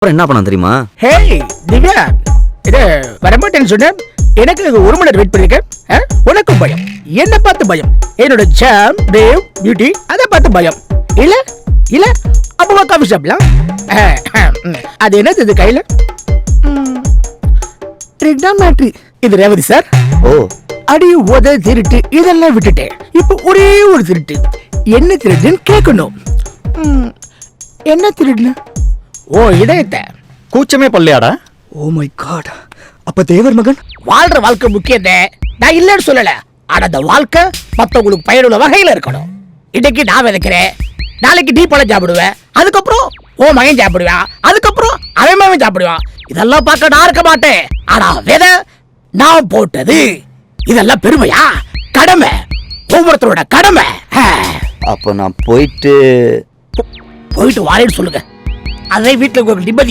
அப்புறம் என்ன பண்ண தெரியுமா? ஹே திவ்யா, இது வரமாட்டேன்னு சொன்னேன். எனக்கு 1 மணி நேரம் வெயிட் பண்ணிருக்கேன். உனக்கும் பயம், என்ன பார்த்து பயம், என்னோட ஜாம் தேவ் பியூட்டி அதை பார்த்து பயம் இல்ல இல்ல. அப்போ காஃபி ஷாப்லாம் அது என்னது இது கையில? ட்ரிக்னாமெட்ரி. இது ரேவதி சார். ஓ, அடி உத திருட்டு இதெல்லாம் விட்டுட்டேன். இப்போ ஒரே ஒரு திருட்டு. என்ன திருடுன்னு கேட்கணும். என்ன திருடுன? ஓ இதயத்தை. கூச்சமே பல்லையாடா. ஓ மை காட், அப்ப தேவர் மகன் வாழ்ற வாழ்க்கை முக்கியத்தை நான் இல்லைன்னு சொல்லல. ஆனா அந்த வாழ்க்கை மத்தவங்களுக்கு பயனுள்ள வகையில இருக்கணும். இன்னைக்கு நான் விதைக்கிறேன், நாளைக்கு நீ பழம் சாப்பிடுவேன், அதுக்கப்புறம் ஓ மகன் சாப்பிடுவான், அதுக்கப்புறம் அவன் மகன் சாப்பிடுவான். இதெல்லாம் பார்க்க நான் இருக்க மாட்டேன். ஆனா விதை நான் போட்டது. இதெல்லாம் பெருமையா? கடமை, ஒவ்வொருத்தரோட கடமை. அப்ப நான் போயிட்டு போயிட்டு வாரேன்னு சொல்லுங்க. அதே வீட்டுல உங்களுக்கு நிம்மதி.